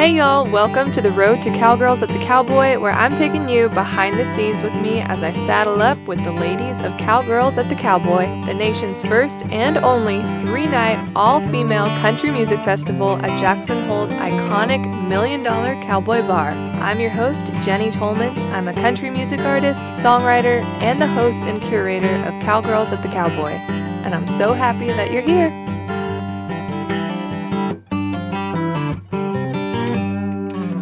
Hey y'all, welcome to the road to Cowgirls at the Cowboy, where I'm taking you behind the scenes with me as I saddle up with the ladies of Cowgirls at the Cowboy, the nation's first and only 3-night all-female country music festival at Jackson Hole's iconic Million Dollar Cowboy Bar. I'm your host, Jenny Tolman. I'm a country music artist, songwriter, and the host and curator of Cowgirls at the Cowboy. And I'm so happy that you're here.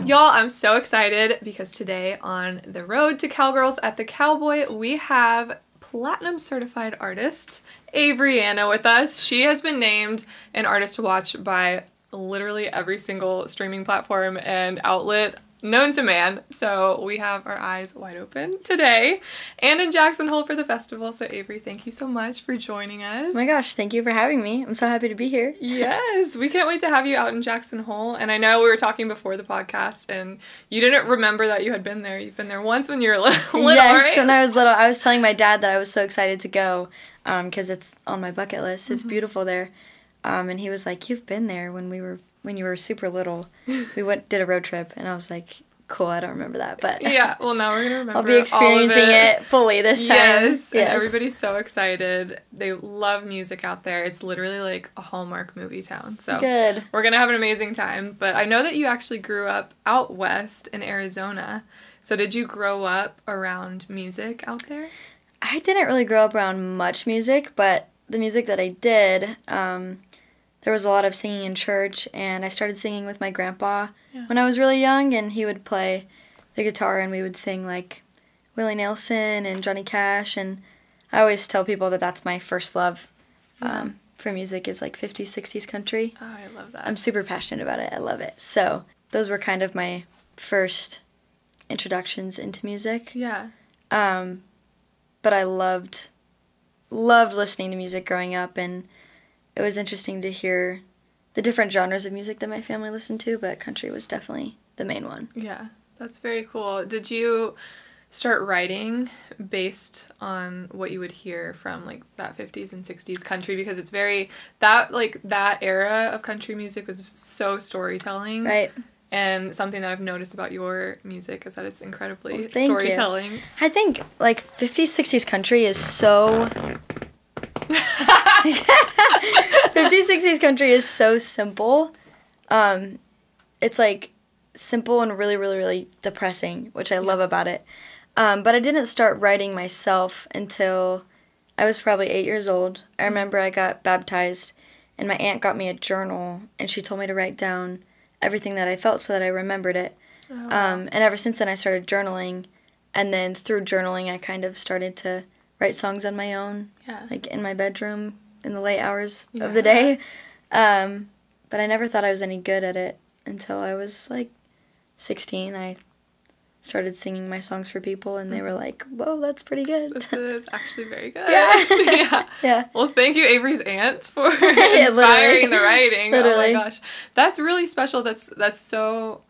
Y'all, I'm so excited because today on the road to Cowgirls at the Cowboy, we have platinum certified artist Avery with us. She has been named an artist to watch by literally every single streaming platform and outlet known to man. So we have our eyes wide open today and in Jackson Hole for the festival. So Avery, thank you so much for joining us. Oh my gosh, thank you for having me. I'm so happy to be here. Yes, we can't wait to have you out in Jackson Hole. And I know we were talking before the podcast and you didn't remember that you had been there. You've been there once when you were little, yes, right? when I was little. I was telling my dad that I was so excited to go because it's on my bucket list. It's beautiful there. And he was like, you've been there when you were super little. We did a road trip and I was like, cool, I don't remember that, but yeah, well now we're gonna remember. I'll be experiencing it fully this time. Yes, and everybody's so excited. They love music out there. It's literally like a Hallmark movie town. So good. We're gonna have an amazing time. But I know that you actually grew up out west in Arizona. So did you grow up around music out there? I didn't really grow up around much music, but the music that I did, there was a lot of singing in church, and I started singing with my grandpa when I was really young, and he would play the guitar, and we would sing, like, Willie Nelson and Johnny Cash, and I always tell people that that's my first love for music is, like, 50s, 60s country. Oh, I love that. I'm super passionate about it. I love it. So those were kind of my first introductions into music. Yeah. But I loved listening to music growing up, and it was interesting to hear the different genres of music that my family listened to, but country was definitely the main one. Yeah, that's very cool. Did you start writing based on what you would hear from like that 50s and 60s country? Because it's very, that era of country music was so storytelling. Right. And something that I've noticed about your music is that it's incredibly thank storytelling. You. I think like 50s, 60s country is so... 50s, 60s country is so simple. It's like simple and really, really, really depressing, which I love about it. But I didn't start writing myself until I was probably 8 years old. I remember I got baptized and my aunt got me a journal and she told me to write down everything that I felt so that I remembered it. Oh, wow. And ever since then I started journaling, and then through journaling I kind of started to write songs on my own, like in my bedroom in the late hours of the day. But I never thought I was any good at it until I was like 16. I started singing my songs for people, and they were like, whoa, that's pretty good. This is actually very good. Yeah. Well, thank you, Avery's aunt, for inspiring the writing. Literally. Oh my gosh. That's really special. That's so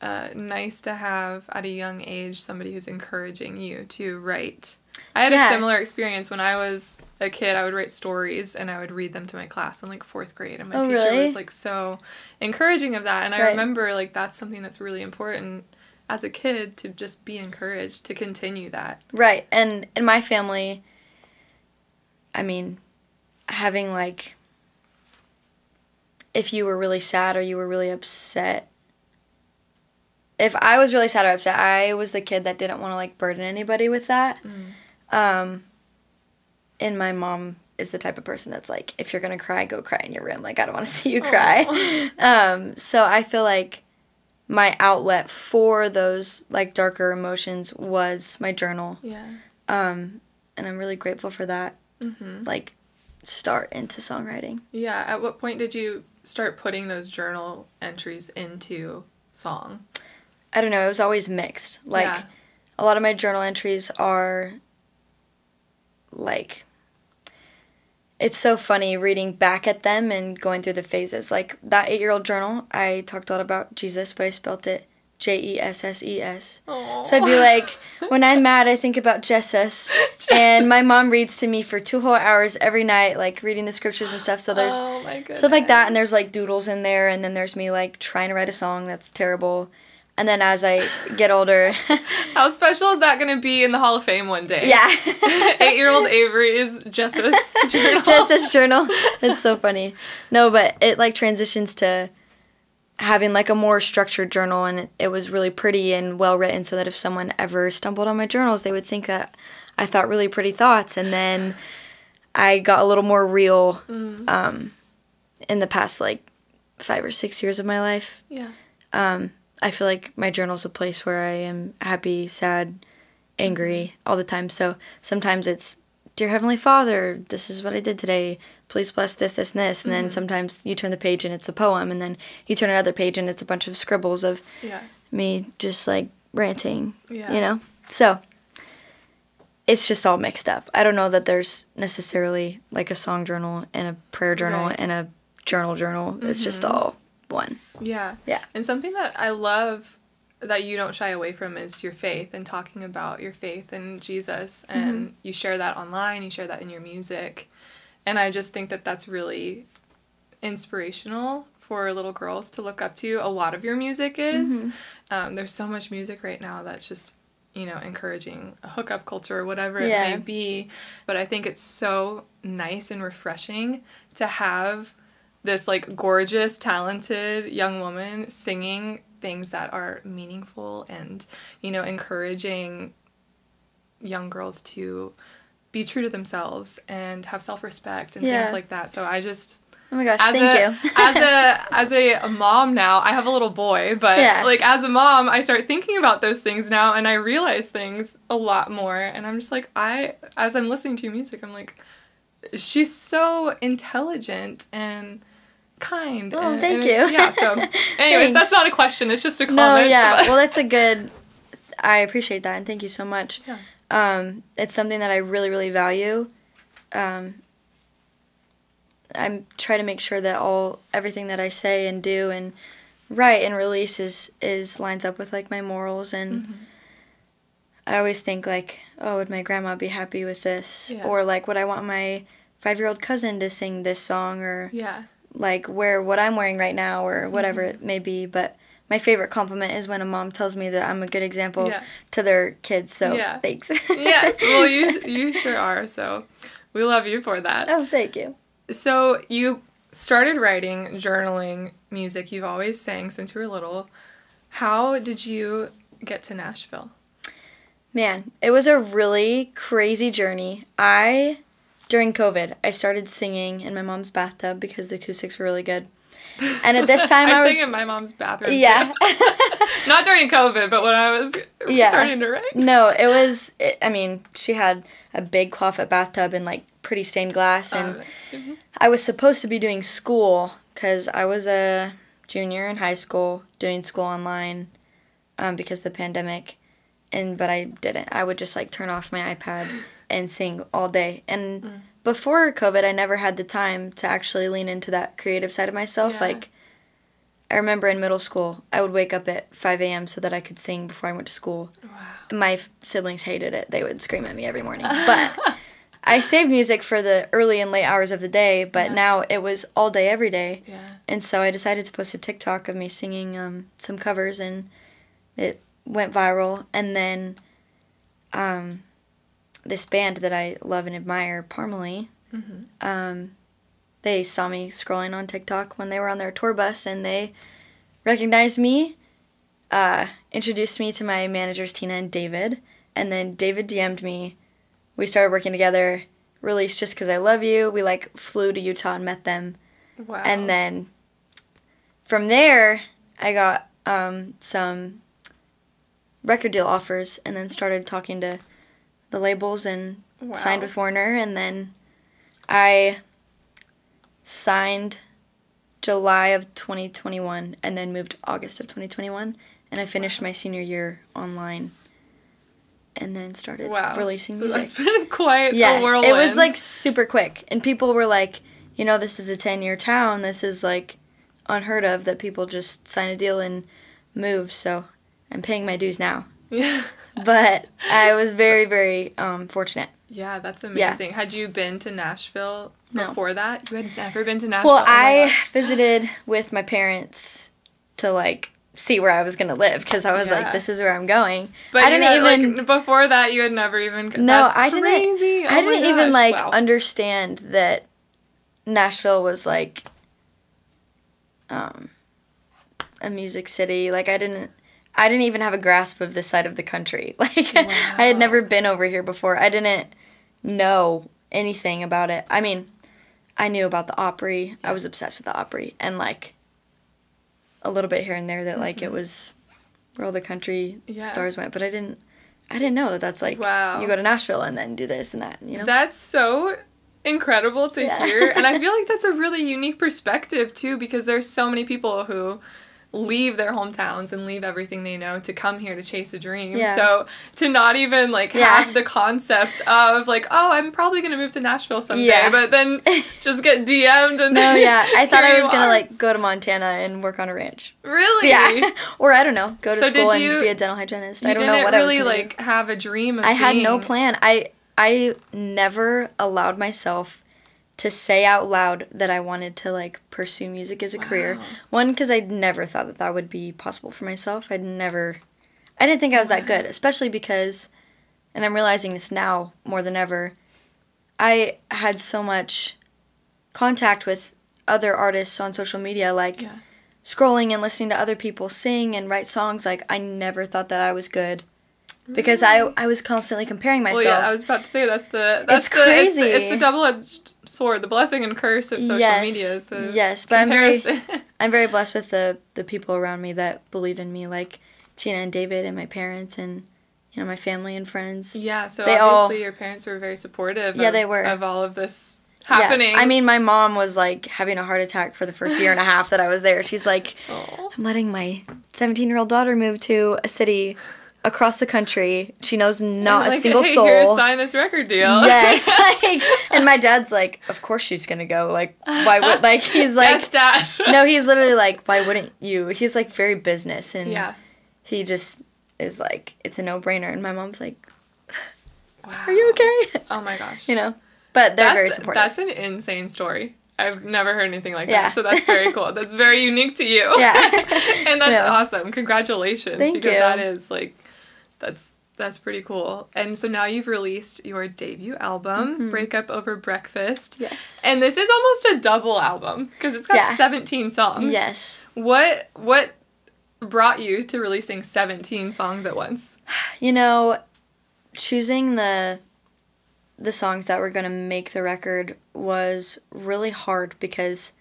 nice to have at a young age somebody who's encouraging you to write. I had a similar experience when I was a kid. I would write stories and I would read them to my class in like 4th grade, and my teacher was like so encouraging of that. And I remember like that's something that's really important as a kid, to just be encouraged to continue that. Right. And in my family, I mean, having like, if you were really sad or you were really upset, if I was really sad or upset, I was the kid that didn't want to like burden anybody with that. And my mom is the type of person that's like, if you're going to cry, go cry in your room. Like, I don't want to see you cry. So I feel like my outlet for those like darker emotions was my journal. Yeah. And I'm really grateful for that. Like, start into songwriting. Yeah. At what point did you start putting those journal entries into song? I don't know. It was always mixed. Like, a lot of my journal entries are like, it's so funny reading back at them and going through the phases. Like, that 8-year-old journal, I talked a lot about Jesus, but I spelt it Jesses. Aw. So I'd be like, when I'm mad, I think about Jesus. And my mom reads to me for 2 whole hours every night, like reading the scriptures and stuff. So there's Oh my goodness. stuff like that, and there's like doodles in there, and then there's me like trying to write a song that's terrible. And then as I get older... How special is that going to be in the Hall of Fame one day? Yeah. 8-year-old Avery's Jesus journal. Jesus journal. It's so funny. No, but it like transitions to having like a more structured journal, and it was really pretty and well written, so that if someone ever stumbled on my journals, they would think that I thought really pretty thoughts. And then I got a little more real in the past like 5 or 6 years of my life. Yeah. I feel like my journal's a place where I am happy, sad, angry all the time. So sometimes it's, Dear Heavenly Father, this is what I did today. Please bless this, this, and this. And then sometimes you turn the page and it's a poem. And then you turn another page and it's a bunch of scribbles of me just like ranting, you know? So it's just all mixed up. I don't know that there's necessarily like a song journal and a prayer journal and a journal. It's just all one. Yeah. Yeah. And something that I love that you don't shy away from is your faith and talking about your faith in Jesus. And you share that online, you share that in your music. And I just think that that's really inspirational for little girls to look up to. A lot of your music is. There's so much music right now that's just, you know, encouraging a hookup culture or whatever it may be. But I think it's so nice and refreshing to have this like gorgeous, talented young woman singing things that are meaningful and, you know, encouraging young girls to be true to themselves and have self-respect and things like that. So I just... Oh my gosh, thank you. as a mom now, I have a little boy, but like as a mom, I start thinking about those things now, and I realize things a lot more. And I'm just like, as I'm listening to your music, I'm like, she's so intelligent and kind. Oh, thank you. Yeah, so anyways, that's not a question, it's just a comment. No, yeah, well, that's a good... I appreciate that, and thank you so much. Yeah. It's something that I really, really value. I try to make sure that everything that I say and do and write and release is lines up with like my morals, and I always think like, oh, would my grandma be happy with this? Or like, would I want my 5-year-old cousin to sing this song, or like wear what I'm wearing right now, or whatever it may be. But my favorite compliment is when a mom tells me that I'm a good example to their kids, so thanks. Yes, well, you sure are, so we love you for that. Oh, thank you. So you started writing, journaling, music. You've always sang since you were little. How did you get to Nashville? Man, it was a really crazy journey. During COVID, I started singing in my mom's bathtub because the acoustics were really good. And at this time I was... sang in my mom's bathroom, too. Not during COVID, but when I was starting to write. No, it was... I mean, she had a big clawfoot bathtub and, like, pretty stained glass. And I was supposed to be doing school because I was a junior in high school doing school online because of the pandemic. But I didn't. I would just, like, turn off my iPad and sing all day. And before COVID, I never had the time to actually lean into that creative side of myself. Like, I remember in middle school, I would wake up at 5 a.m. so that I could sing before I went to school. Wow. My siblings hated it. They would scream at me every morning. But I saved music for the early and late hours of the day, but now it was all day, every day. Yeah. And so I decided to post a TikTok of me singing some covers, and it went viral. And then this band that I love and admire, Parmalee, they saw me scrolling on TikTok when they were on their tour bus, and they recognized me, introduced me to my managers, Tina and David, and then David DM'd me. We started working together, released Just 'Cause I Love You. We, like, flew to Utah and met them. Wow. And then from there, I got some record deal offers, and then started talking to the labels and signed with Warner. And then I signed July of 2021 and then moved August of 2021. And I finished my senior year online and then started releasing music. So that's been quite a whirlwind. It was, like, super quick. And people were like, you know, this is a 10-year town. This is, like, unheard of that people just sign a deal and move. So I'm paying my dues now. Yeah. But I was very, very fortunate. Yeah, that's amazing. Yeah. Had you been to Nashville No. before that? You had never been to Nashville? Well, Oh my I gosh. visited with my parents to, like, see where I was going to live because I was Yeah. like, this is where I'm going. But I didn't even... like, before that, you had never even... No, That's I crazy. didn't. Oh I my didn't even, gosh. like, Wow. understand that Nashville was, like, a music city. Like, I didn't even have a grasp of this side of the country. Like, Wow. I had never been over here before. I didn't know anything about it. I mean, I knew about the Opry. I was obsessed with the Opry. And, like, a little bit here and there that, like, it was where all the country stars went. But I didn't know that that's, like, Wow. you go to Nashville and then do this and that, you know? That's so incredible to hear. And I feel like that's a really unique perspective, too, because there's so many people who leave their hometowns and leave everything they know to come here to chase a dream. Yeah. So to not even, like, have the concept of, like, oh, I'm probably going to move to Nashville someday, but then just get DM'd and No, yeah. I thought here I was you going to, are. like, go to Montana and work on a ranch. Really? Yeah. Or, I don't know, go to So school did and you- be a dental hygienist. You I don't know what I was really, going to like, have a dream of I had no being- plan. I never allowed myself to say out loud that I wanted to, like, pursue music as a career. One, because I never thought that that would be possible for myself. I didn't think I was that good, especially because, and I'm realizing this now more than ever, I had so much contact with other artists on social media, like, scrolling and listening to other people sing and write songs. Like, I never thought that I was good. Because I was constantly comparing myself. Well, yeah, I was about to say that's crazy. It's the double-edged sword, the blessing and curse of social media is the but comparison. I'm very blessed with the people around me that believe in me, like Tina and David and my parents and, you know, my family and friends. Yeah, so They obviously your parents were very supportive they were. of all of this happening. Yeah. I mean, my mom was, like, having a heart attack for the first year and a half that I was there. She's like, I'm letting my 17-year-old daughter move to a city across the country. She knows not a single soul. Here, sign this record deal. Yes. Like, and my dad's like, of course she's gonna go. Like, why would, like, he's like, yes, Dad. no, he's literally like, why wouldn't you? He's, like, very business, and he just is like, it's a no-brainer. And my mom's like, Wow. are you okay? Oh my gosh. You know? But they're very supportive. That's an insane story. I've never heard anything like Yeah. that. So that's very cool. That's very unique to you. Yeah. And that's No. awesome. Congratulations. Thank because you. that is, like, that's pretty cool. And so now you've released your debut album, Breakup Over Breakfast. Yes. And this is almost a double album because it's got 17 songs. Yes. What brought you to releasing 17 songs at once? You know, choosing the songs that were going to make the record was really hard because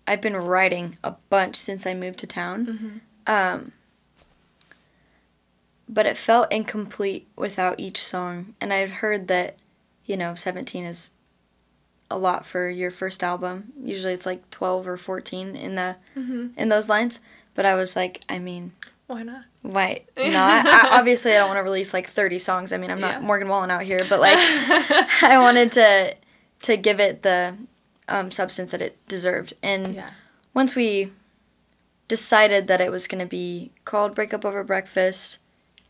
I've been writing a bunch since I moved to town. But it felt incomplete without each song. And I'd heard that, you know, 17 is a lot for your first album. Usually it's like 12 or 14 in those lines. But I was like, I mean, why not? Why not? Obviously, I don't want to release, like, 30 songs. I mean, I'm not Morgan Wallen out here. But, like, I wanted to give it the substance that it deserved. And once we decided that it was going to be called Breakup Over Breakfast,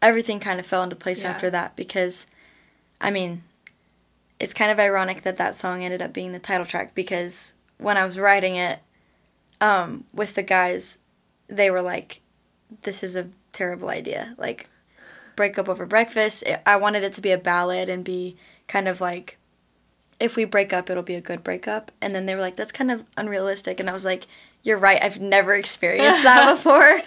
everything kind of fell into place after that because, I mean, it's kind of ironic that song ended up being the title track because when I was writing it with the guys, they were like, this is a terrible idea. Like, Breakup Over Breakfast, I wanted it to be a ballad and be kind of like, if we break up, it'll be a good breakup. And then they were like, that's kind of unrealistic. And I was like, you're right. I've never experienced that before.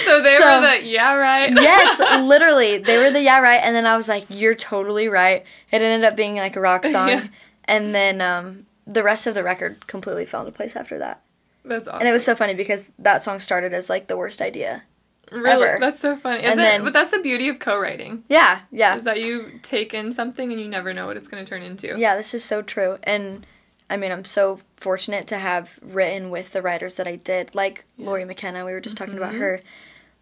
So they were the, yeah, right? Yes, literally. They were the, yeah, right. And then I was like, you're totally right. It ended up being, like, a rock song. Yeah. And then the rest of the record completely fell into place after that. That's awesome. And it was so funny because that song started as, like, the worst idea Really? ever. That's so funny. But that's the beauty of co-writing. Yeah, yeah. Is that you take in something and you never know what it's going to turn into. Yeah, this is so true. And, I mean, I'm so fortunate to have written with the writers that I did. Like Lori McKenna, we were just talking about her.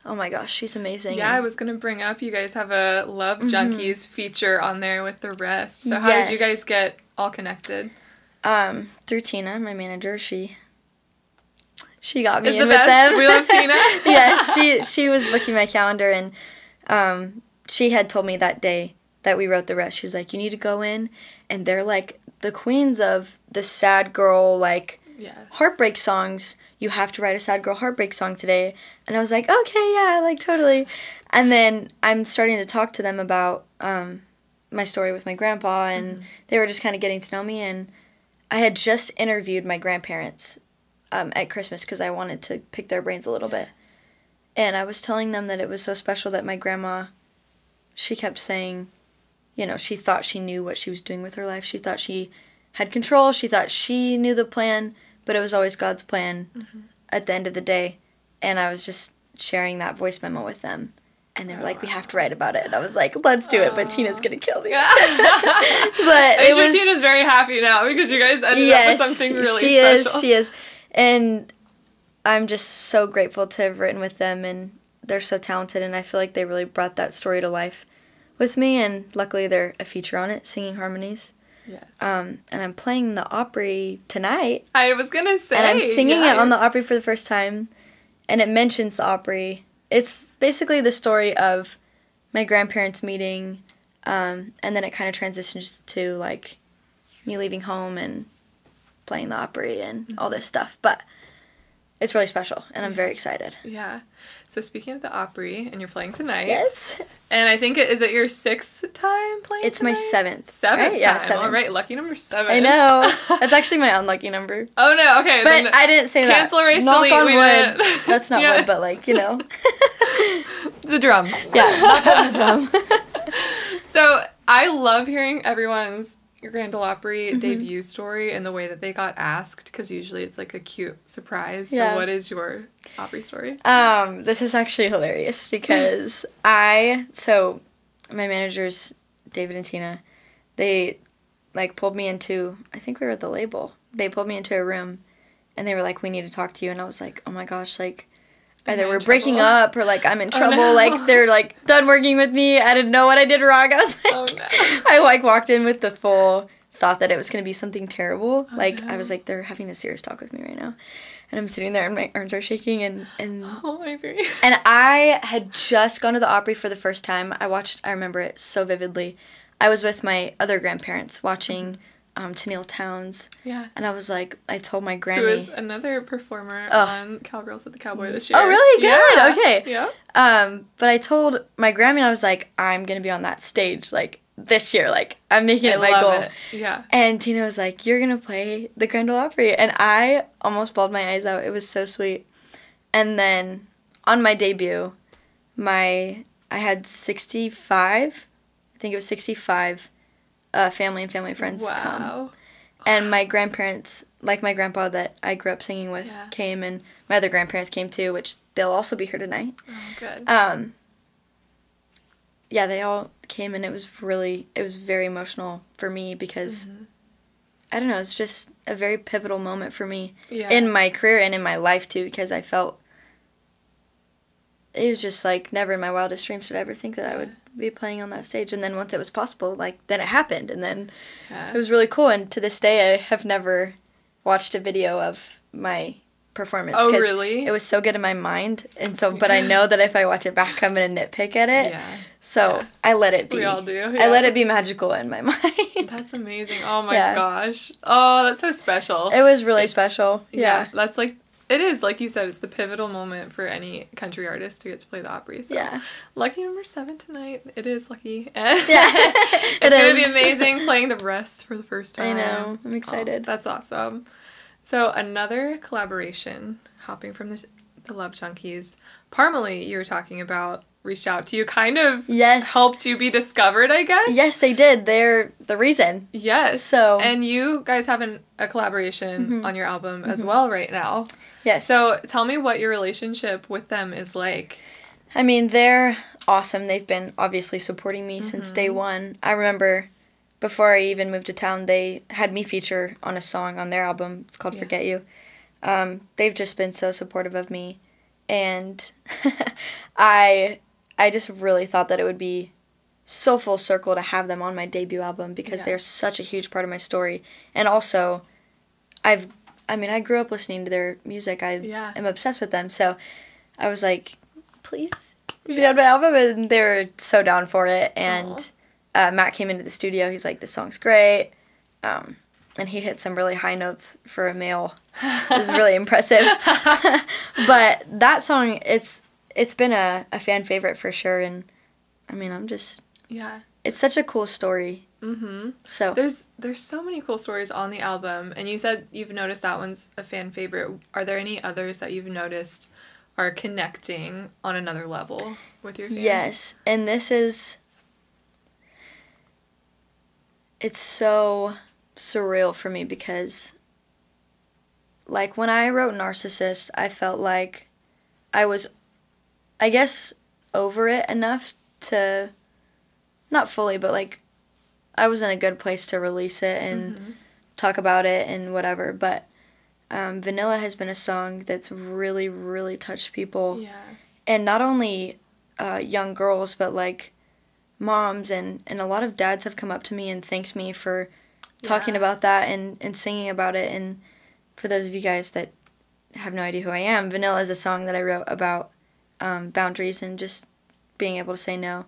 Oh my gosh, she's amazing. Yeah, I was going to bring up, you guys have a Love Junkies feature on there with the rest. So how did you guys get all connected? Through Tina, my manager. She she got me Is in the with best. them. We love Tina. Yes, she was booking my calendar, and she had told me that day that we wrote the rest. She's like, you need to go in, and they're like the queens of the sad girl, like, Yes. heartbreak songs. You have to write a sad girl heartbreak song today. And I was like, okay, yeah, like, totally. And then I'm starting to talk to them about my story with my grandpa, and they were just kind of getting to know me. And I had just interviewed my grandparents at Christmas because I wanted to pick their brains a little bit. And I was telling them that it was so special that my grandma, she kept saying, you know, she thought she knew what she was doing with her life. She thought she had control. She thought she knew the plan, but it was always God's plan at the end of the day. And I was just sharing that voice memo with them. And they were like, we have to write about it. And I was like, let's do it, but Tina's going to kill me. But I'm sure Tina's very happy now because you guys ended up with something really special. She is. And I'm just so grateful to have written with them, and they're so talented, and I feel like they really brought that story to life with me, and luckily they're a feature on it, singing harmonies. Yes. And I'm playing the Opry tonight. I was going to say. And I'm singing it on the Opry for the first time, and it mentions the Opry. It's basically the story of my grandparents meeting, and then it kind of transitions to, like, me leaving home and playing the Opry and all this stuff. But it's really special, and I'm very excited. Yeah. So speaking of the Opry, and you're playing tonight. Yes. And I think, is it your 6th time playing It's tonight? my 7th. 7th right? time. Yeah, 7. All right, lucky number 7. I know. That's actually my unlucky number. Oh, no, okay. But I didn't say cancel, that. erase, Knock delete. on We wood. did. That's not Yes. wood, but, like, you know. The drum. Yeah, knock on the drum. So I love hearing everyone's Grand Ole Opry debut story and the way that they got asked, because usually it's like a cute surprise. Yeah. So what is your Opry story? This is actually hilarious because so my managers, David and Tina, they, like, pulled me into, I think we were at the label. They pulled me into a room, and they were like, we need to talk to you. And I was like, oh my gosh, like, either we're breaking up or, like, I'm in trouble. No. Like, they're, like, done working with me. I didn't know what I did wrong. I was like, Oh, no. I, like, walked in with the full thought that it was going to be something terrible. Oh, like, no. I was like, they're having a serious talk with me right now. And I'm sitting there and my arms are shaking and Oh, Avery. and I had just gone to the Opry for the first time. I remember it so vividly. I was with my other grandparents watching Tennille Townes. Yeah. And I was like, I told my Who Grammy. is another performer on Cowgirls at the Cowboy this year. Oh, really? Good. Yeah. Okay. Yeah. But I told my Grammy, I was like, I'm going to be on that stage, like, this year. Like, I'm making it my love goal. it. Yeah. And Tina was like, you're going to play the Grand Ole Opry. And I almost bawled my eyes out. It was so sweet. And then on my debut, I had 65, I think it was 65 family and family friends come. Wow. And my grandparents, like my grandpa that I grew up singing with, came, and my other grandparents came too, which they'll also be here tonight. Oh, good. Yeah, they all came, and it was very emotional for me because, I don't know, it's just a very pivotal moment for me in my career and in my life too, because I felt, it was just like never in my wildest dreams did I ever think that I would be playing on that stage. And then once it was possible, like, then it happened, and then it was really cool. And to this day, I have never watched a video of my performance. Oh, really? It was so good in my mind, and so, but I know that if I watch it back, I'm gonna nitpick at it. Yeah. So I let it be. We all do. Yeah. I let it be magical in my mind. That's amazing. Oh my gosh. Oh, that's so special. It was really special. Yeah. That's like, it is, like you said, it's the pivotal moment for any country artist to get to play the Opry. So. Yeah. Lucky number 7 tonight. It is lucky. Yeah. It's going to be amazing playing the rest for the first time. I know. I'm excited. Oh, that's awesome. So another collaboration, hopping from the Love Junkies. Parmalee, you were talking about, reached out to you, kind of helped you be discovered, I guess? Yes, they did. They're the reason. Yes. So. And you guys have a collaboration on your album as well right now. Yes. So tell me what your relationship with them is like. I mean, they're awesome. They've been obviously supporting me since day one. I remember before I even moved to town, they had me feature on a song on their album. It's called Forget You. They've just been so supportive of me. And I just really thought that it would be so full circle to have them on my debut album because they're such a huge part of my story. And also, I've I mean, I grew up listening to their music. I am obsessed with them. So I was like, please be on my album. And they were so down for it. And Matt came into the studio. He's like, this song's great. And he hit some really high notes for a male. It was really impressive. But that song, it's been a fan favorite for sure. And I mean, I'm just... Yeah. It's such a cool story. Mm-hmm. So there's so many cool stories on the album, and you said you've noticed that one's a fan favorite. Are there any others that you've noticed are connecting on another level with your fans? Yes, and it's so surreal for me because, like, when I wrote Narcissist, I felt like I was, I guess, over it enough to, not fully, but, like, I was in a good place to release it and talk about it and whatever. But Vanilla has been a song that's really, really touched people. Yeah. And not only young girls, but, like, moms and a lot of dads have come up to me and thanked me for talking about that and singing about it. And for those of you guys that have no idea who I am, Vanilla is a song that I wrote about boundaries and just being able to say no.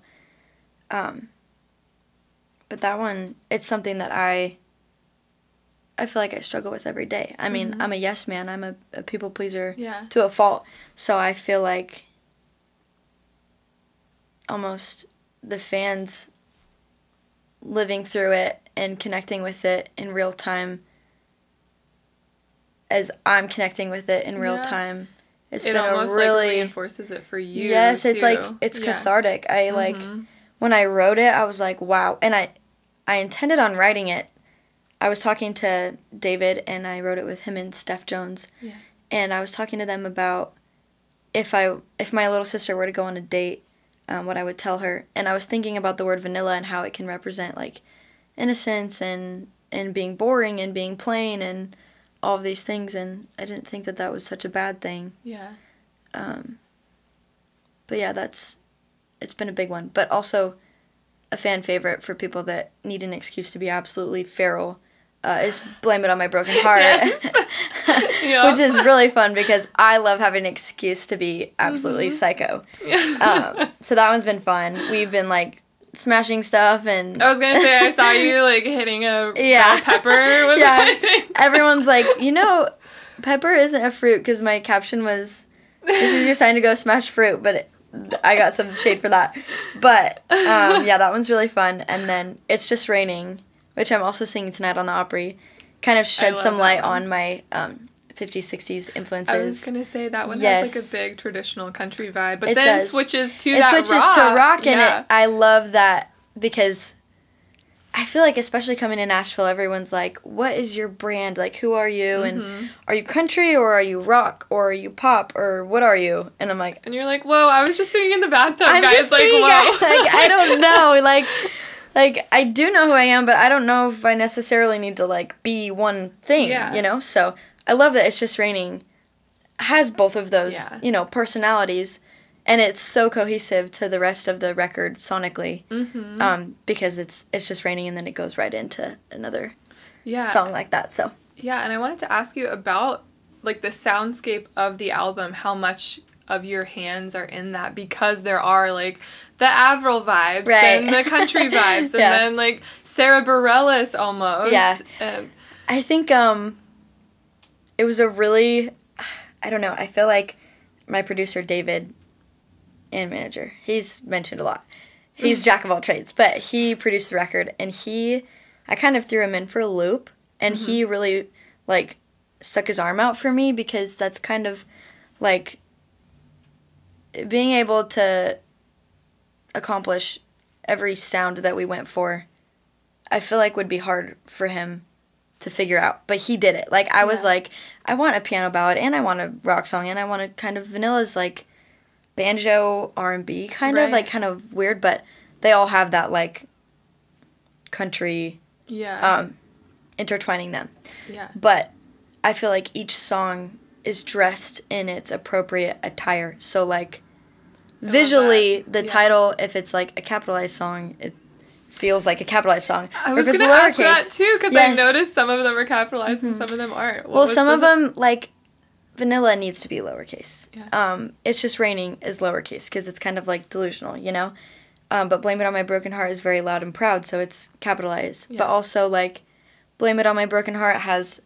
But that one, it's something that I feel like I struggle with every day. I mean, I'm a yes man. I'm a people pleaser to a fault. So I feel like almost the fans living through it and connecting with it in real time as I'm connecting with it in real time. It been almost a really, like reinforces it for you. Yes, too. It's like, it's cathartic. I like, when I wrote it, I was like, wow. And I intended on writing it. I was talking to David, and I wrote it with him and Steph Jones. Yeah. And I was talking to them about if my little sister were to go on a date, what I would tell her. And I was thinking about the word vanilla and how it can represent, like, innocence and being boring and being plain and all of these things. And I didn't think that was such a bad thing. Yeah. But yeah, it's been a big one. But also a fan favorite for people that need an excuse to be absolutely feral is Blame It on My Broken Heart. Which is really fun because I love having an excuse to be absolutely psycho. So that one's been fun. We've been, like, smashing stuff and... I was going to say, I saw you, like, hitting a bell pepper with my thing. Everyone's like, pepper isn't a fruit because my caption was, this is your sign to go smash fruit, but I got some shade for that. But, that one's really fun. And then It's Just Raining, which I'm also singing tonight on the Opry, kind of shed some light on my 50s, 60s influences. I was going to say that one has, like, a big traditional country vibe, but then switches to rock. And I love that because I feel like, especially coming to Nashville, everyone's like, what is your brand? Like, who are you? And are you country or are you rock or are you pop or what are you? And I'm like... And you're like, whoa, I was just singing in the bathtub, guys. Like, whoa. Like, I don't know. Like, I do know who I am, but I don't know if I necessarily need to, like, be one thing, So I love that It's Just Raining has both of those, personalities. And it's so cohesive to the rest of the record sonically, because it's Just Raining, and then it goes right into another song like that. So and I wanted to ask you about, like, the soundscape of the album. How much of your hands are in that? Because there are, like, the Avril vibes, then the country vibes, and then, like, Sarah Bareilles almost. Yeah, I think it was a really, I don't know. I feel like my producer David. And manager. He's mentioned a lot. He's jack of all trades, but he produced the record, and I kind of threw him in for a loop, and he really, like, stuck his arm out for me because that's kind of, like, being able to accomplish every sound that we went for, I feel like would be hard for him to figure out, but he did it. Like, I was like, I want a piano ballad, and I want a rock song, and I want a kind of Vanilla's, like, banjo R&B kind of, like, kind of weird, but they all have that, like, country intertwining them. Yeah. But I feel like each song is dressed in its appropriate attire. So, like, visually, the title, if it's, like, a capitalized song, it feels like a capitalized song. I was going to ask that too, because I noticed some of them are capitalized and some of them aren't. Well, some of them, like, Vanilla needs to be lowercase. Yeah. It's Just Raining is lowercase, because it's kind of, like, delusional, you know? But Blame It on My Broken Heart is very loud and proud, so it's capitalized. Yeah. But also, like, Blame It on My Broken Heart has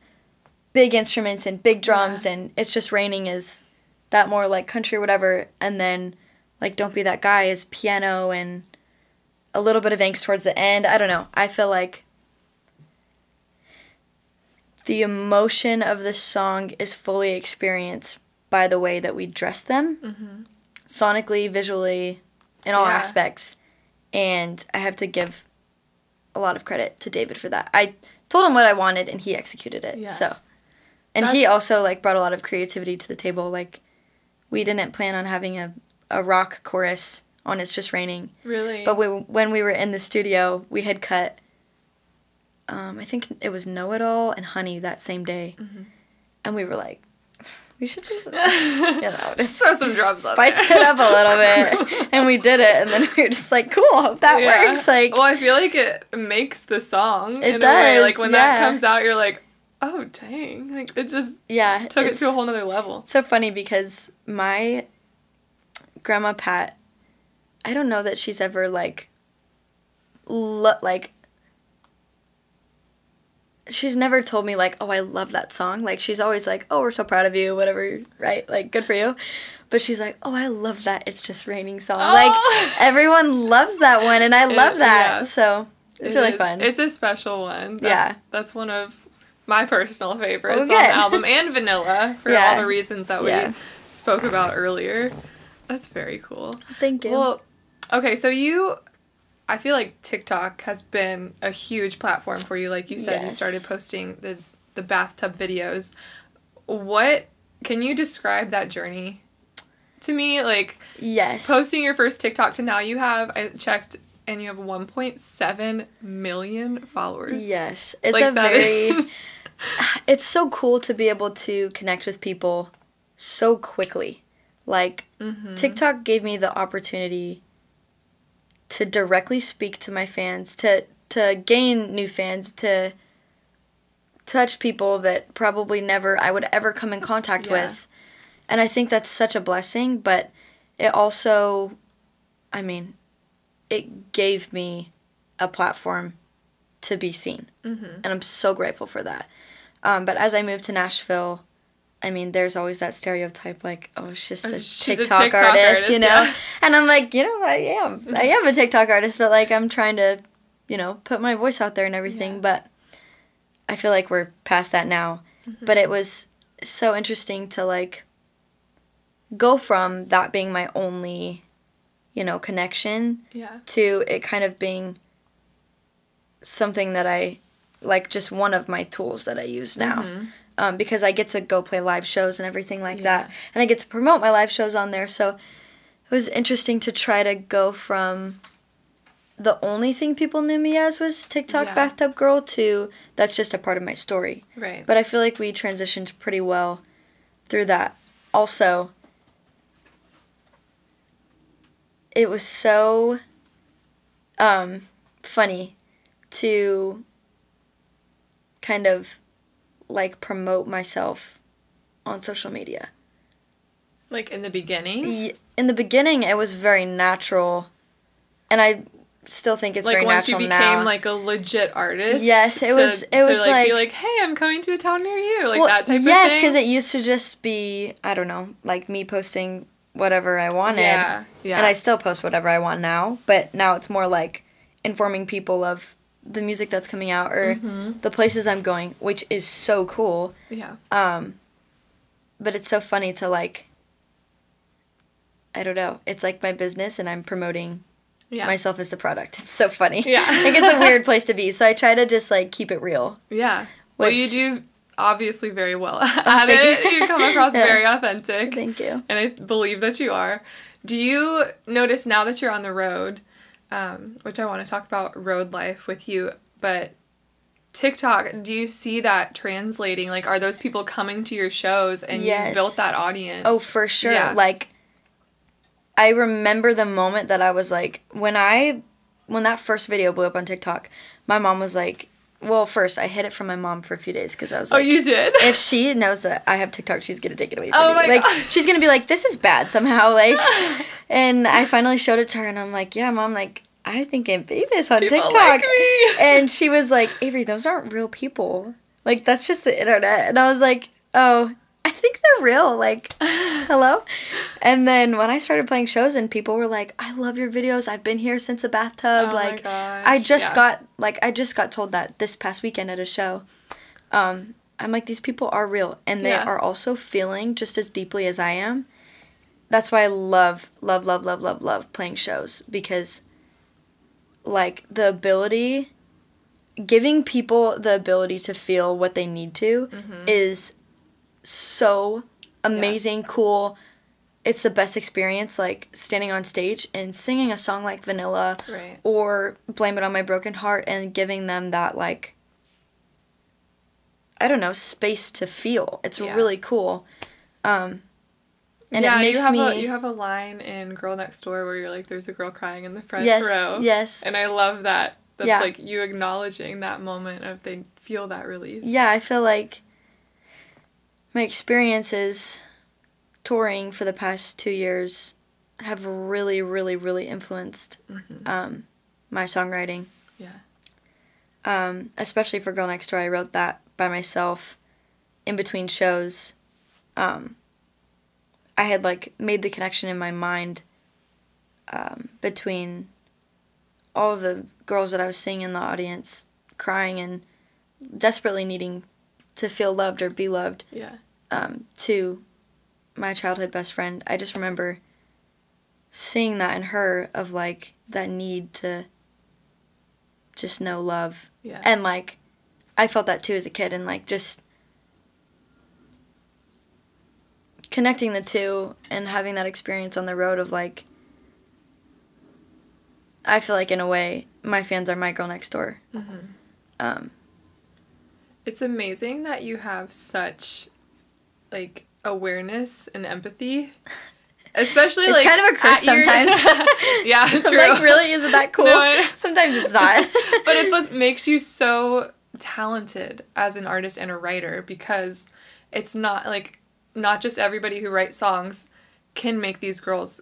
big instruments and big drums, and It's Just Raining is that more, like, country or whatever. And then, like, Don't Be That Guy is piano and a little bit of angst towards the end. I don't know. I feel like the emotion of the song is fully experienced by the way that we dress them, sonically, visually, in all aspects. And I have to give a lot of credit to David for that. I told him what I wanted, and he executed it. Yeah. So, and he also, like, brought a lot of creativity to the table. Like, we didn't plan on having a rock chorus on It's Just Raining. Really? But when we were in the studio, we had cut, I think it was Know It All and Honey that same day. And we were like, we should do some, just throw some drums on spice it up a little bit. And we did it, and then we were just like, cool, hope that works. Like, well, I feel like it makes the song in a way. Does, like, when that comes out, you're like, oh, dang. Like, it just took it to a whole nother level. It's so funny because my Grandma Pat, I don't know that she's ever, like, she's never told me, like, oh, I love that song. Like, she's always like, oh, we're so proud of you, whatever, right? Like, good for you. But she's like, oh, I love that It's Just Raining song. Oh. Like, everyone loves that one, and I love that. Yeah. So, it's really fun. It's a special one. That's one of my personal favorites on the album, and Vanilla, for all the reasons that we spoke about earlier. That's very cool. Thank you. Well, okay, so I feel like TikTok has been a huge platform for you. Like you said, you started posting the bathtub videos. Can you describe that journey to me? Like, posting your first TikTok to now I checked, and you have 1.7 million followers. Yes. It's it's so cool to be able to connect with people so quickly. Like, TikTok gave me the opportunity to directly speak to my fans, to gain new fans, to touch people that probably never I would ever come in contact with. And I think that's such a blessing, but it also, I mean, it gave me a platform to be seen. And I'm so grateful for that. But as I moved to Nashville, I mean, there's always that stereotype, like, oh, she's a TikTok artist, you know? Yeah. And I'm like, you know, I am a TikTok artist, but, like, I'm trying to, you know, put my voice out there and everything. Yeah. But I feel like we're past that now. But it was so interesting to, like, go from that being my only, you know, connection to it kind of being something that I, like, just one of my tools that I use now. Because I get to go play live shows and everything like that. And I get to promote my live shows on there. So it was interesting to try to go from the only thing people knew me as was TikTok bathtub girl to that's just a part of my story. Right. But I feel like we transitioned pretty well through that. Also, it was so funny to kind of, like, promote myself on social media. Like, in the beginning? In the beginning, it was very natural, and I still think it's very natural now. Like, once you became, like, a legit artist? Yes, it was like... be like, hey, I'm coming to a town near you, like, that type of thing? Yes, because it used to just be, I don't know, like, me posting whatever I wanted. Yeah. And I still post whatever I want now, but now it's more, like, informing people of the music that's coming out or the places I'm going, which is so cool. Yeah. But it's so funny to, like, I don't know. It's like my business and I'm promoting myself as the product. It's so funny. Yeah. Like, it's a weird place to be. So I try to just, like, keep it real. Yeah. Well, you do obviously very well at it. You come across very authentic. Thank you. And I believe that you are. Do you notice now that you're on the road, which I want to talk about road life with you, but TikTok, do you see that translating? Like, are those people coming to your shows and you've built that audience? Oh, for sure. Yeah. Like, I remember the moment that I was like, when I when that first video blew up on TikTok, my mom was like, well, first, I hid it from my mom for a few days because I was like... Oh, you did? If she knows that I have TikTok, she's going to take it away from me. Oh, my God. She's going to be like, this is bad somehow, like... And I finally showed it to her, and I'm like, yeah, Mom, like, I think I'm famous on People TikTok. Like me. And she was like, Avery, those aren't real people. Like, that's just the internet. And I was like, oh... I think they're real, like, hello? And then when I started playing shows and people were like, I love your videos, I've been here since the bathtub, oh like, my gosh. I just got told that this past weekend at a show. I'm like, these people are real, and they are also feeling just as deeply as I am. That's why I love playing shows, because, like, the ability, giving people the ability to feel what they need to is so amazing, cool. It's the best experience, like standing on stage and singing a song like Vanilla or Blame It on My Broken Heart and giving them that, like, I don't know, space to feel. It's really cool. And it makes you have a line in Girl Next Door where you're like, there's a girl crying in the front row. Yes. And I love that. That's like you acknowledging that moment of they feel that release. Yeah, I feel like my experiences touring for the past 2 years have really, really, really influenced my songwriting. Yeah. Especially for Girl Next Door, I wrote that by myself in between shows. I had, like, made the connection in my mind between all of the girls that I was seeing in the audience crying and desperately needing to feel loved or be loved, to my childhood best friend. I just remember seeing that in her, of, like, that need to just know love. Yeah. And, like, I felt that too as a kid, and, like, just connecting the two and having that experience on the road of, like, I feel like in a way my fans are my Girl Next Door. It's amazing that you have such, like, awareness and empathy. Especially, it's like, kind of a curse sometimes. Yeah, true. Like, really, isn't that cool? No, sometimes it's not. But it's what makes you so talented as an artist and a writer, because it's not, like, not just everybody who writes songs can make these girls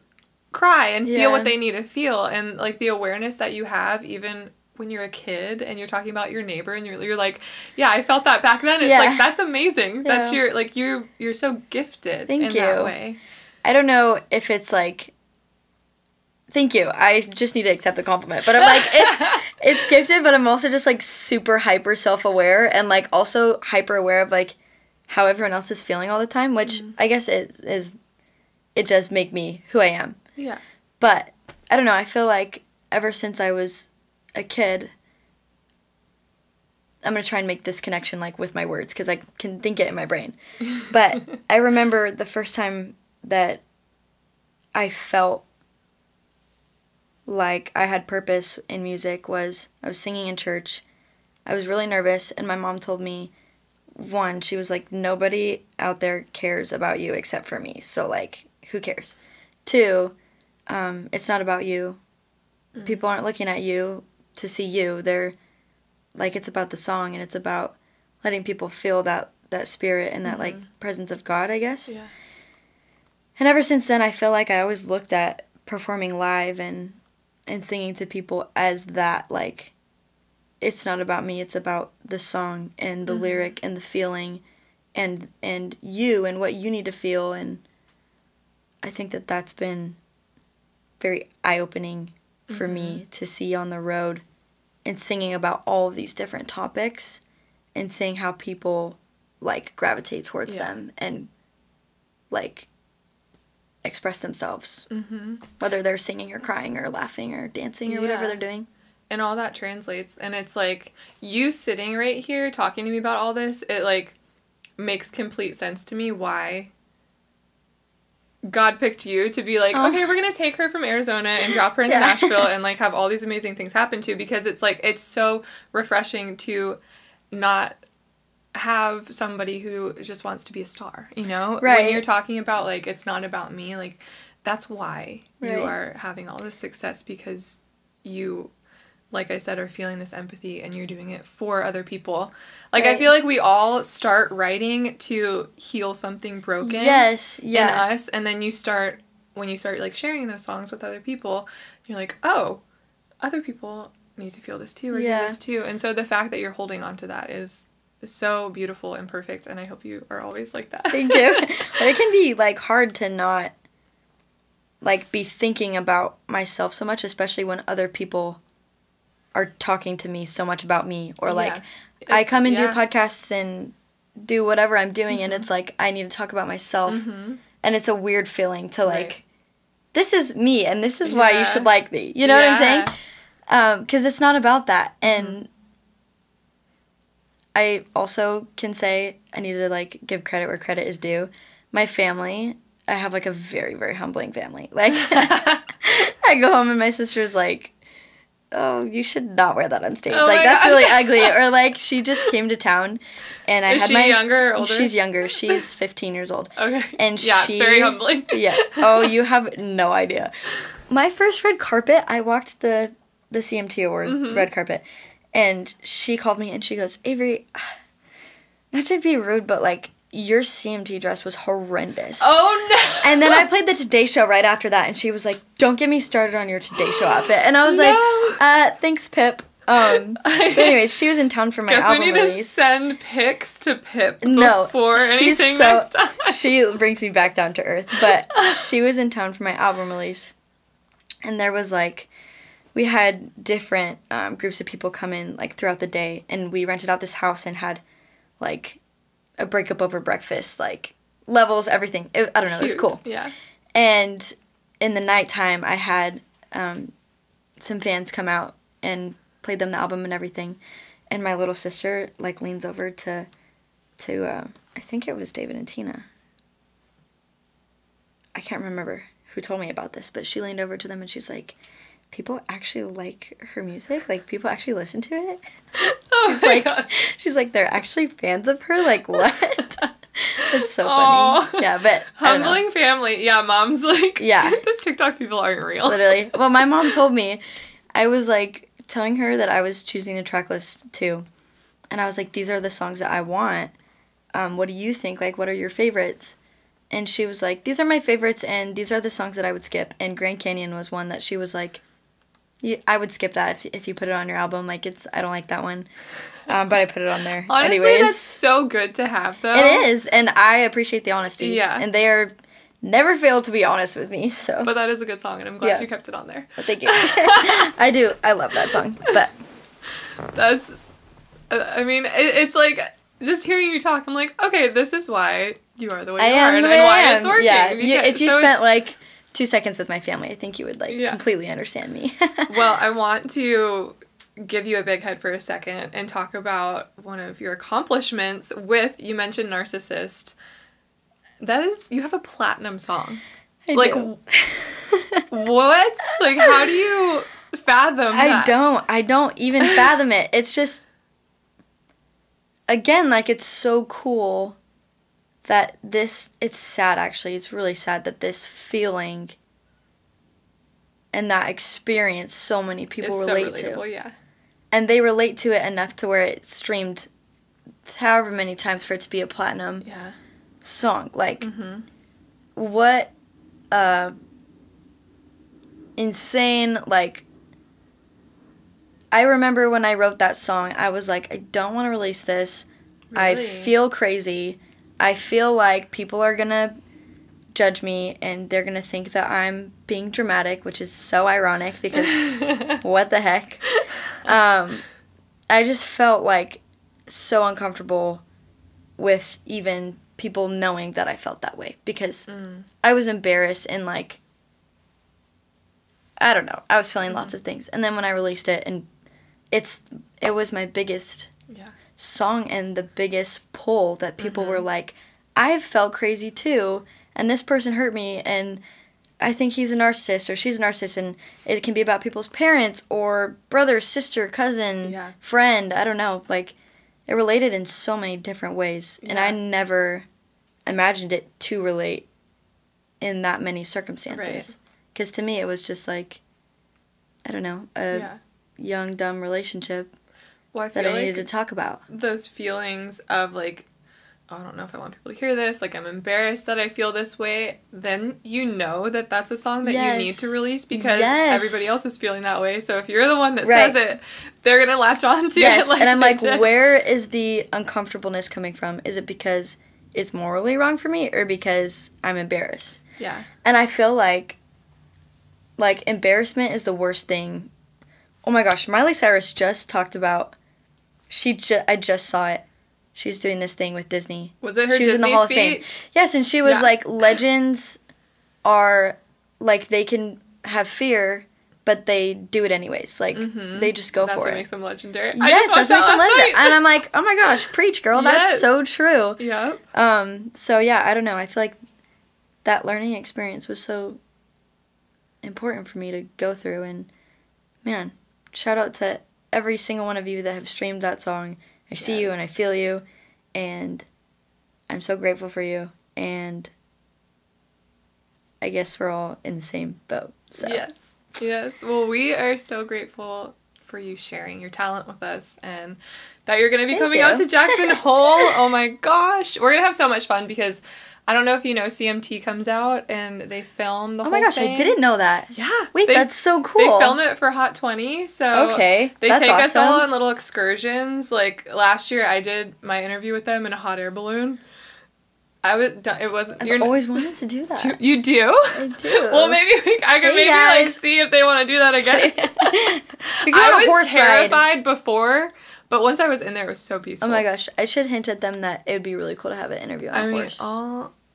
cry and feel what they need to feel. And, like, the awareness that you have, even when you're a kid and you're talking about your neighbor and you're like, yeah, I felt that back then. It's like, that's amazing. That's your, like, you're so gifted in that way. I don't know if it's like, thank you. I just need to accept the compliment. But I'm like, it's gifted, but I'm also just, like, super hyper self-aware and, like, also hyper aware of, like, how everyone else is feeling all the time, which I guess it does make me who I am. Yeah. But I don't know, I feel like ever since I was a kid, I'm going to try and make this connection, like, with my words, because I can think it in my brain. But I remember the first time that I felt like I had purpose in music was I was singing in church. I was really nervous, and my mom told me, one, she was like, nobody out there cares about you except for me, so, like, who cares? Two, it's not about you. People aren't looking at you to see you. They're, like, it's about the song, and it's about letting people feel that spirit and that, like, presence of God, I guess. Yeah. And ever since then, I feel like I always looked at performing live and singing to people as that, like, it's not about me, it's about the song and the lyric and the feeling and you and what you need to feel. And I think that that's been very eye-opening for me to see on the road and singing about all of these different topics and seeing how people, like, gravitate towards them and, like, express themselves, whether they're singing or crying or laughing or dancing or whatever they're doing. And all that translates. And it's like, you sitting right here talking to me about all this, it, like, makes complete sense to me why God picked you to be like, okay, we're going to take her from Arizona and drop her into Nashville and, like, have all these amazing things happen to, because it's, like, it's so refreshing to not have somebody who just wants to be a star, you know? Right. When you're talking about, like, it's not about me, like, that's why you are having all this success, because you like I said, are feeling this empathy and you're doing it for other people. Like, Right. I feel like we all start writing to heal something broken Yes, yeah. in us. And then when you start, like, sharing those songs with other people, you're like, oh, other people need to feel this too or hear this too. And so the fact that you're holding on to that is so beautiful and perfect. And I hope you are always like that. Thank you. But it can be, like, hard to not, like, be thinking about myself so much, especially when other people are talking to me so much about me, or like I come and do podcasts and do whatever I'm doing, and it's like I need to talk about myself, and it's a weird feeling to like, this is me, and this is why you should like me. You know what I'm saying? Because it's not about that, and I also can say I need to like give credit where credit is due. My family, I have like a very, very humbling family. Like I go home and my sister's like, oh, you should not wear that on stage. Like, that's really ugly. Or, like, she just came to town, and I Is had she younger or older? She's younger. She's 15 years old. Okay. And very humbling. Yeah. Oh, you have no idea. My first red carpet, I walked the CMT award red carpet, and she called me, and she goes, Avery, not to be rude, but, like, your CMT dress was horrendous. Oh, no. And then I played the Today Show right after that, and she was like, don't get me started on your Today Show outfit. And I was like, thanks, Pip. But anyways, she was in town for my album release. Guess we need to send pics to Pip before anything next time. She brings me back down to earth. But she was in town for my album release. And there was, like, we had different groups of people come in, like, throughout the day. And we rented out this house and had, like, a breakup over breakfast, like, levels, everything. I don't know, it was cool. Yeah. And in the nighttime, I had some fans come out and played them the album and everything. And my little sister, like, leans over to I think it was David and Tina. I can't remember who told me about this, but she leaned over to them and she's like, people actually like her music? Like, people actually listen to it? She's like, they're actually fans of her? Like, what? It's so funny. Yeah, but humbling family. Yeah, mom's like, those TikTok people aren't real. Literally. Well, my mom told me, I was like telling her that I was choosing the track list too. And I was like, these are the songs that I want. What do you think? Like, what are your favorites? And she was like, these are my favorites, and these are the songs that I would skip. And Grand Canyon was one that she was like, I would skip that if you put it on your album. Like, I don't like that one. But I put it on there. Honestly, anyways. That's so good to have, though. It is, and I appreciate the honesty. Yeah. And they are never failed to be honest with me, so. But that is a good song, and I'm glad you kept it on there. Well, thank you. I do. I love that song, but. That's, I mean, it's like, just hearing you talk, I'm like, okay, this is why you are the way you are, and why it's working. Yeah, if you spent, like, 2 seconds with my family, I think you would, like, completely understand me. Well, I want to give you a big head for a second and talk about one of your accomplishments with, you mentioned Narcissist. That is, you have a platinum song. I do. What? Like, how do you fathom that? I don't even fathom it. It's just, again, like, it's so cool that it's sad, actually. It's really sad that this feeling and that experience so many people relate to. Yeah. And they relate to it enough to where it streamed however many times for it to be a platinum song. Like, what insane, like, I remember when I wrote that song, I was like, I don't want to release this. Really? I feel crazy. I feel like people are going to judge me and they're going to think that I'm being dramatic, which is so ironic because what the heck? I just felt like so uncomfortable with even people knowing that I felt that way because I was embarrassed and, like, I don't know. I was feeling lots of things. And then when I released it, and it was my biggest song and the biggest pull that people were like, I've felt crazy too, and this person hurt me, and I think he's a narcissist or she's a narcissist, and it can be about people's parents or brother, sister, cousin, friend, I don't know. Like, it related in so many different ways, and I never imagined it to relate in that many circumstances. Because to me, it was just like, I don't know, young, dumb relationship Well, I feel that I like needed to talk about. those feelings of, like, oh, I don't know if I want people to hear this, like, I'm embarrassed that I feel this way, then you know that that's a song that you need to release because everybody else is feeling that way. So if you're the one that says it, they're going to latch on to it. Like, and I'm like, where is the uncomfortableness coming from? Is it because it's morally wrong for me or because I'm embarrassed? Yeah. And I feel like embarrassment is the worst thing. Oh my gosh, Miley Cyrus just talked about, I just saw it. She's doing this thing with Disney. Was it her Disney speech? Yes, and she was like, legends are, like, they can have fear, but they do it anyways. Like, they just go for it. That's what makes them legendary. Yes, that's what makes them legendary. And I'm like, oh my gosh, preach, girl. That's so true. Yep. So, yeah, I don't know. I feel like that learning experience was so important for me to go through. And, man, shout out to every single one of you that have streamed that song. I see you and I feel you, and I'm so grateful for you, and I guess we're all in the same boat. So. Yes. Well, we are so grateful for you sharing your talent with us, and that you're going to be coming out to Jackson Hole. Oh my gosh. We're going to have so much fun because I don't know if you know, CMT comes out and they film the whole thing. Oh my gosh, I didn't know that. Yeah. Wait, that's so cool. They film it for Hot 20, so they take us all on little excursions. Like, last year I did my interview with them in a hot air balloon. It wasn't. I've always wanted to do that. You do? I do. Well, maybe I could like see if they want to do that again. I was terrified before, but once I was in there, it was so peaceful. Oh my gosh, I should hint at them that it would be really cool to have an interview on a horse.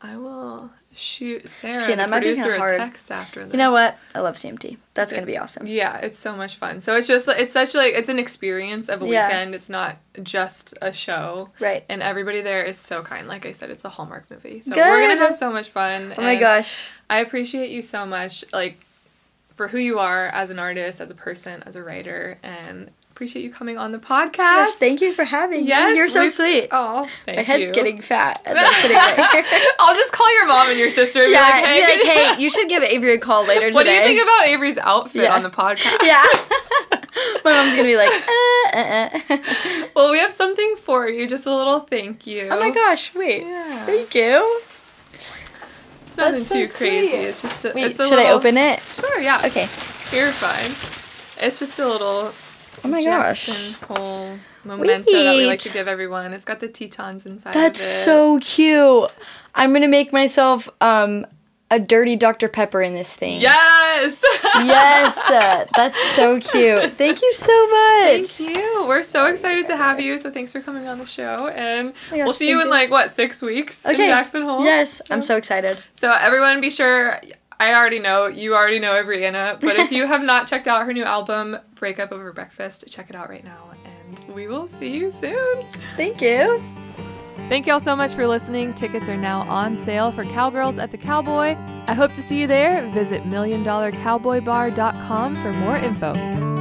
I will shoot Sarah, the producer, a text after this. You know what? I love CMT. That's gonna be awesome. Yeah, it's so much fun. So it's an experience of a weekend. It's not just a show. Right. And everybody there is so kind. Like I said, it's a Hallmark movie. So we're gonna have so much fun. Oh my gosh. I appreciate you so much, like, for who you are as an artist, as a person, as a writer, and appreciate you coming on the podcast. Yes, thank you for having me. You're so sweet. Oh, thank you. My head's getting fat as I'm sitting there. I'll just call your mom and your sister and be like, hey, you should give Avery a call later today. What do you think about Avery's outfit on the podcast? Yeah. My mom's going to be like, Well, we have something for you, just a little thank you. Oh my gosh, wait. Yeah. Thank you. It's nothing too crazy. It's just a, should I open it? Sure, yeah. Okay. You're fine. It's just a little Jackson Hole memento that we like to give everyone. It's got the Tetons inside of it. That's so cute. I'm going to make myself a dirty Dr. Pepper in this thing. Yes! Yes! That's so cute. Thank you so much. Thank you. We're so excited to have you, so thanks for coming on the show. And we'll see you in, 6 weeks in Jackson Hole? Yes, I'm so excited. So everyone be sure... I already know, you already know Avery, but if you have not checked out her new album, Break Up Over Breakfast, check it out right now, and we will see you soon. Thank you. Thank y'all so much for listening. Tickets are now on sale for Cowgirls at the Cowboy. I hope to see you there. Visit milliondollarcowboybar.com for more info.